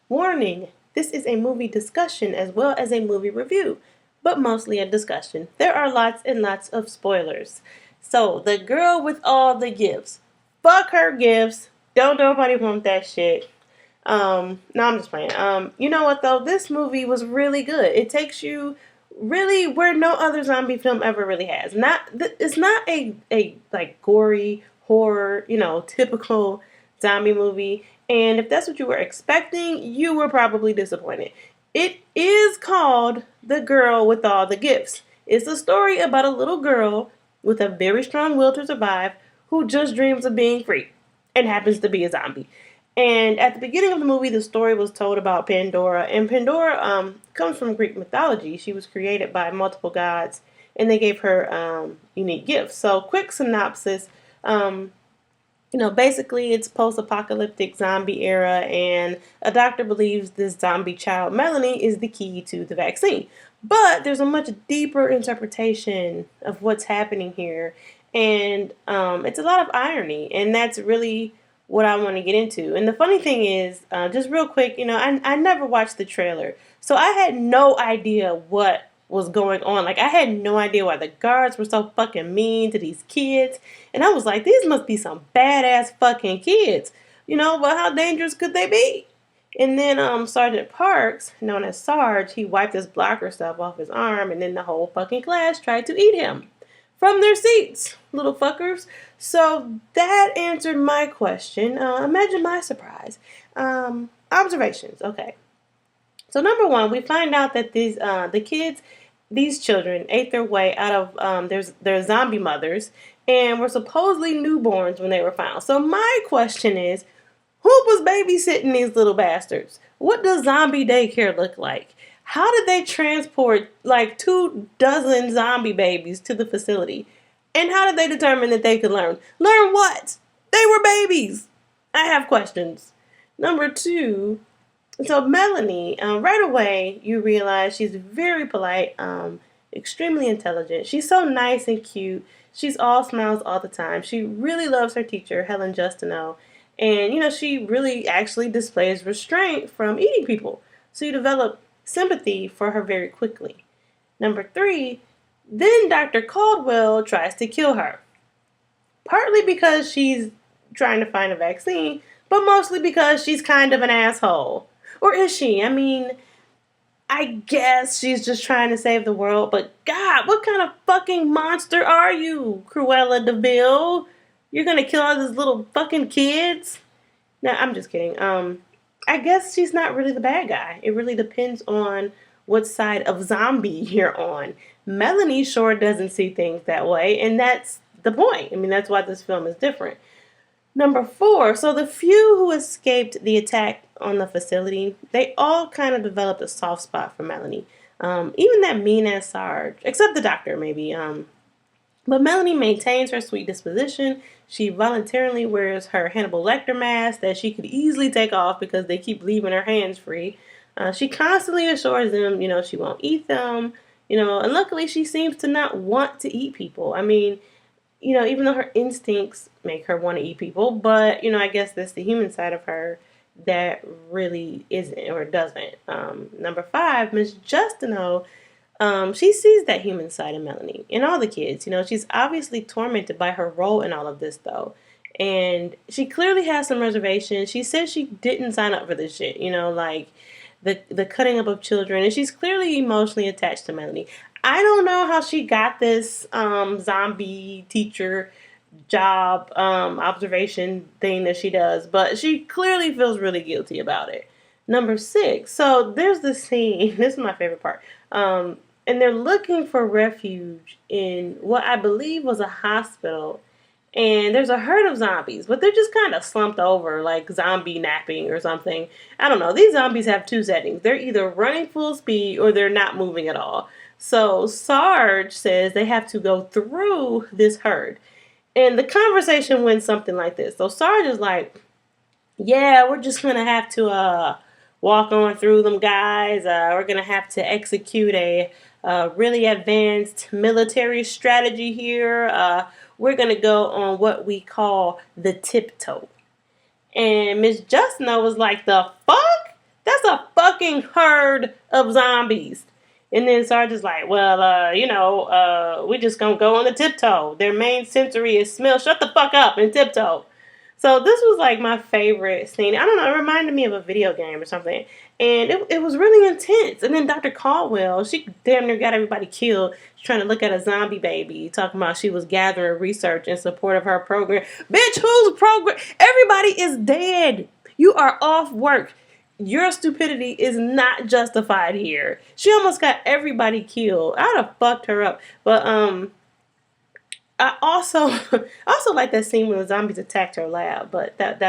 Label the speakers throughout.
Speaker 1: Warning, this is a movie discussion as well as a movie review, but mostly a discussion. There are lots and lots of spoilers. So, the girl with all the gifts. Fuck her gifts. Don't nobody want that shit. No, I'm just playing. You know what though? This movie was really good. It takes you really where no other zombie film ever really has. It's not a like gory horror, typical zombie movie. And if that's what you were expecting, you were probably disappointed. It is called The Girl with All the Gifts. It's a story about a little girl with a very strong will to survive who just dreams of being free and happens to be a zombie. And at the beginning of the movie, the story was told about Pandora. And Pandora comes from Greek mythology. She was created by multiple gods, and they gave her unique gifts. So, quick synopsis. Basically it's post-apocalyptic zombie era, and a doctor believes this zombie child, Melanie, is the key to the vaccine. But there's a much deeper interpretation of what's happening here, and it's a lot of irony, and that's really what I want to get into. And the funny thing is, just real quick, I never watched the trailer, so I had no idea what was going on. Like, I had no idea why the guards were so fucking mean to these kids. And I was like, these must be some badass fucking kids. But how dangerous could they be? And then Sergeant Parks, known as Sarge, he wiped his blocker stuff off his arm, and then the whole fucking class tried to eat him from their seats, little fuckers. So that answered my question. Imagine my surprise. Observations. Okay. So number one, we find out that these children ate their way out of their zombie mothers and were supposedly newborns when they were found. So my question is, who was babysitting these little bastards? What does zombie daycare look like? How did they transport like 24 zombie babies to the facility? And how did they determine that they could learn? Learn what? They were babies. I have questions. Number two, so Melanie, right away, you realize she's very polite, extremely intelligent. She's so nice and cute. She's all smiles all the time. She really loves her teacher, Helen Justineau. And, she really actually displays restraint from eating people. So you develop sympathy for her very quickly. Number three, then Dr. Caldwell tries to kill her. Partly because she's trying to find a vaccine, but mostly because she's kind of an asshole. Or is she? I mean, I guess she's just trying to save the world, but God, what kind of fucking monster are you, Cruella de Vil? You're gonna kill all these little fucking kids? No, I'm just kidding. I guess she's not really the bad guy. It really depends on what side of zombie you're on. Melanie sure doesn't see things that way, and that's the point. I mean, that's why this film is different. Number four, so the few who escaped the attack on the facility, they all kind of developed a soft spot for Melanie. Even that mean-ass Sarge, except the doctor, maybe. But Melanie maintains her sweet disposition. She voluntarily wears her Hannibal Lecter mask that she could easily take off because they keep leaving her hands free. She constantly assures them, she won't eat them. And luckily she seems to not want to eat people. I mean, even though her instincts make her want to eat people, but, I guess that's the human side of her that really isn't or doesn't. Number five, Miss Justineau, she sees that human side in Melanie and all the kids. She's obviously tormented by her role in all of this, though. And she clearly has some reservations. She says she didn't sign up for this shit, like the cutting up of children. And she's clearly emotionally attached to Melanie. I don't know how she got this zombie teacher job observation thing that she does, but she clearly feels really guilty about it. Number six, so there's this scene, this is my favorite part, and they're looking for refuge in what I believe was a hospital, and there's a herd of zombies, but they're just kind of slumped over, like zombie napping or something. I don't know, these zombies have two settings. They're either running full speed or they're not moving at all. So Sarge says they have to go through this herd. And the conversation went something like this. So Sarge is like, yeah, we're just going to have to walk on through them, guys. We're going to have to execute a really advanced military strategy here. We're going to go on what we call the tiptoe. And Miss Justineau was like, the fuck? That's a fucking herd of zombies. And then Sarge is like, well, we just gonna go on the tiptoe. Their main sensory is smell. Shut the fuck up and tiptoe. So this was like my favorite scene. I don't know, it reminded me of a video game or something. And it was really intense. And then Dr. Caldwell, she damn near got everybody killed. She's trying to look at a zombie baby, talking about she was gathering research in support of her program. Bitch, whose program? Everybody is dead. You are off work. Your stupidity is not justified here. She almost got everybody killed. I'd have fucked her up. But I also like that scene when the zombies attacked her lab, but that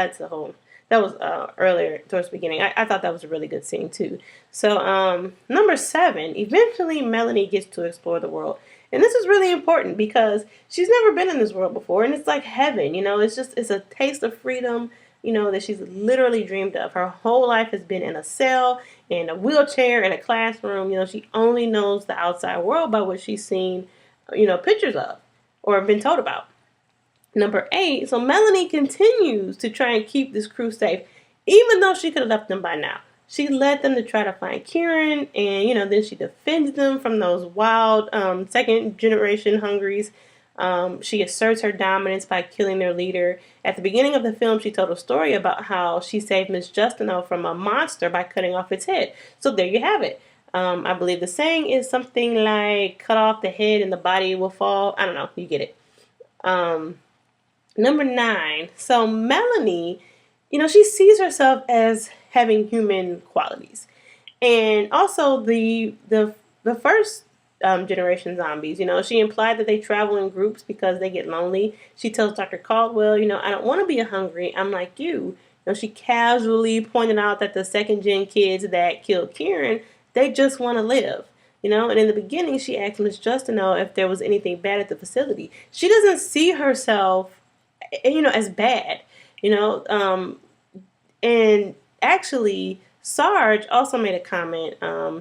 Speaker 1: was earlier towards the beginning. I thought that was a really good scene too. So number 7, eventually Melanie gets to explore the world. And this is really important because she's never been in this world before, and it's like heaven, it's a taste of freedom, that she's literally dreamed of. Her whole life has been in a cell, in a wheelchair, in a classroom. She only knows the outside world by what she's seen, pictures of or been told about. Number 8, so Melanie continues to try and keep this crew safe, even though she could have left them by now. She led them to try to find Kieran, and, then she defends them from those wild second generation hungries. She asserts her dominance by killing their leader. At the beginning of the film, she told a story about how she saved Miss Justino from a monster by cutting off its head. So there you have it. I believe the saying is something like, cut off the head and the body will fall. I don't know. You get it. Number 9. So Melanie, she sees herself as having human qualities. And also the first generation zombies, she implied that they travel in groups because they get lonely. She tells Dr. Caldwell, I don't want to be hungry. I'm like you. She casually pointed out that the second gen kids that killed Kieran, they just want to live. And in the beginning, she asked Miss Justino if there was anything bad at the facility. She doesn't see herself, as bad, and actually, Sarge also made a comment.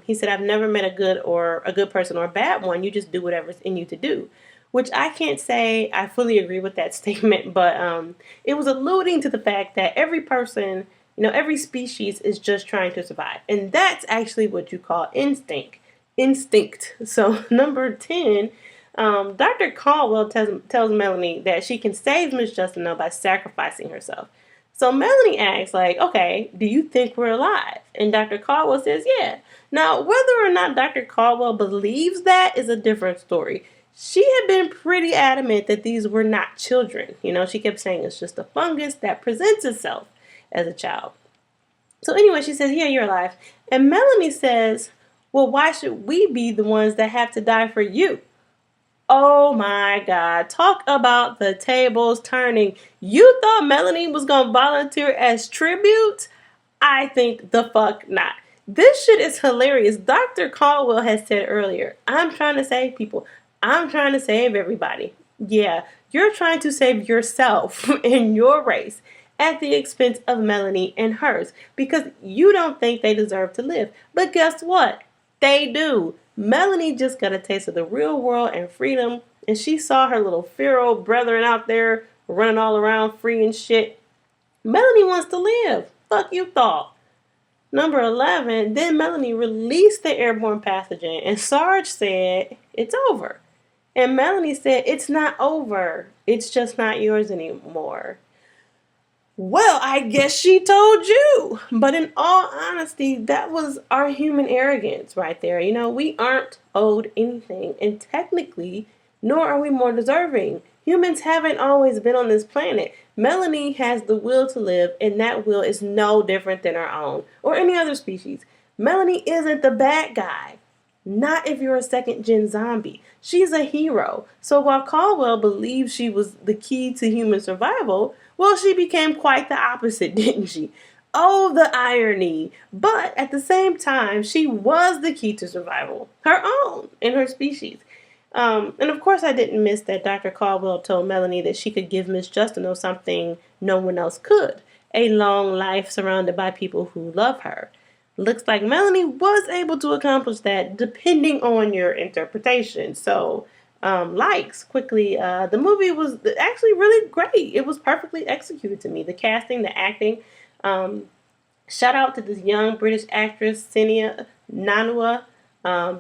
Speaker 1: He said, I've never met a good person or a bad one. You just do whatever's in you to do. Which I can't say I fully agree with that statement, but it was alluding to the fact that every person, every species is just trying to survive. And that's actually what you call instinct. So number 10, Dr. Caldwell tells Melanie that she can save Miss Justino by sacrificing herself. So Melanie asks, okay, do you think we're alive? And Dr. Caldwell says, yeah. Now, whether or not Dr. Caldwell believes that is a different story. She had been pretty adamant that these were not children. She kept saying it's just a fungus that presents itself as a child. So anyway, she says, yeah, you're alive. And Melanie says, well, why should we be the ones that have to die for you? Oh my God. Talk about the tables turning. You thought Melanie was going to volunteer as tribute? I think the fuck not. This shit is hilarious. Dr. Caldwell has said earlier, I'm trying to save people. I'm trying to save everybody. Yeah, you're trying to save yourself and your race at the expense of Melanie and hers because you don't think they deserve to live. But guess what? They do. Melanie just got a taste of the real world and freedom, and she saw her little feral brethren out there running all around free and shit. Melanie wants to live. Fuck you thought. Number 11, then Melanie released the airborne pathogen, and Sarge said, it's over. And Melanie said, it's not over. It's just not yours anymore. Well, I guess she told you. But in all honesty, that was our human arrogance right there. We aren't owed anything. And technically, nor are we more deserving. Humans haven't always been on this planet. Melanie has the will to live, and that will is no different than our own or any other species. Melanie isn't the bad guy. Not if you're a second-gen zombie. She's a hero. So while Caldwell believes she was the key to human survival, well, she became quite the opposite, didn't she? Oh, the irony. But at the same time, she was the key to survival. Her own and her species. And of course, I didn't miss that Dr. Caldwell told Melanie that she could give Miss Justino something no one else could. A long life surrounded by people who love her. Looks like Melanie was able to accomplish that depending on your interpretation. So, likes quickly. The movie was actually really great. It was perfectly executed to me. The casting, the acting. Shout out to this young British actress, Sinia Nanua.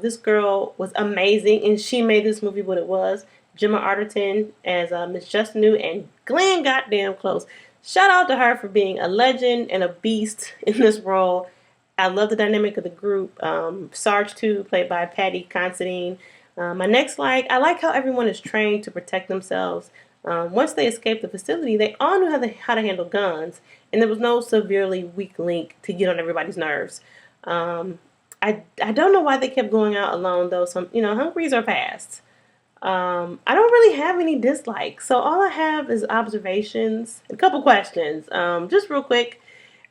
Speaker 1: This girl was amazing, and she made this movie what it was. Gemma Arterton as Miss Justinu, and Glenn goddamn close. Shout out to her for being a legend and a beast in this role. I love the dynamic of the group. Sarge, too, played by Patty Considine. My next I like how everyone is trained to protect themselves. Once they escaped the facility, they all knew how to handle guns, and there was no severely weak link to get on everybody's nerves. I don't know why they kept going out alone, though. Some hungries are past. I don't really have any dislikes, so all I have is observations, a couple questions. Just real quick,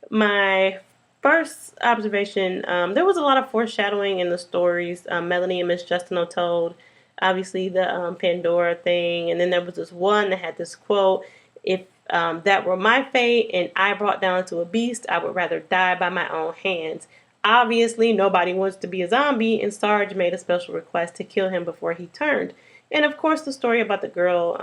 Speaker 1: my first observation, there was a lot of foreshadowing in the stories Melanie and Miss Justino told. Obviously, the Pandora thing, and then there was this one that had this quote: "If that were my fate and I brought down to a beast, I would rather die by my own hands." Obviously, nobody wants to be a zombie, and Sarge made a special request to kill him before he turned. And of course, the story about the girl,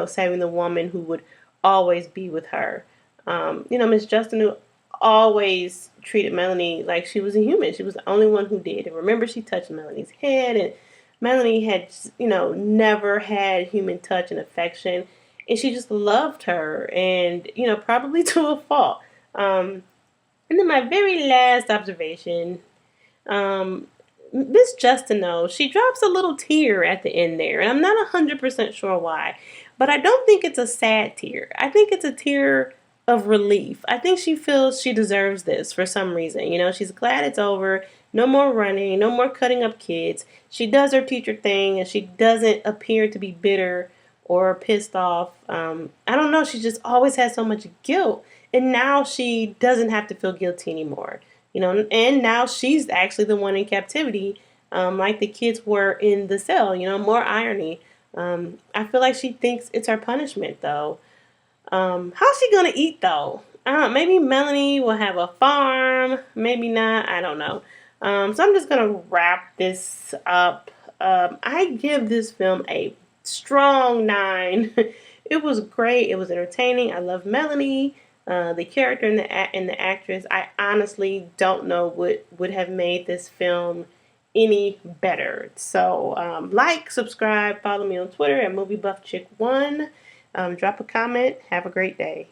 Speaker 1: saving the woman who would always be with her. Miss Justino always treated Melanie like she was a human. She was the only one who did. And remember, she touched Melanie's head, and Melanie had, never had human touch and affection, and she just loved her, and, probably to a fault. And then my very last observation, Miss Justino, she drops a little tear at the end there, and I'm not 100% sure why, but I don't think it's a sad tear. I think it's a tear of relief. I think she feels she deserves this for some reason. She's glad it's over. No more running, no more cutting up kids. She does her teacher thing, and she doesn't appear to be bitter or pissed off. I don't know. She just always has so much guilt, and now she doesn't have to feel guilty anymore. And now she's actually the one in captivity, like the kids were in the cell. More irony. I feel like she thinks it's her punishment, though. How's she gonna eat, though? Maybe Melanie will have a farm. Maybe not. I don't know. So I'm just gonna wrap this up. I give this film a strong 9. It was great. It was entertaining. I love Melanie, the character and the actress. I honestly don't know what would have made this film any better. So subscribe, follow me on Twitter at MovieBuffChick1. Drop a comment. Have a great day.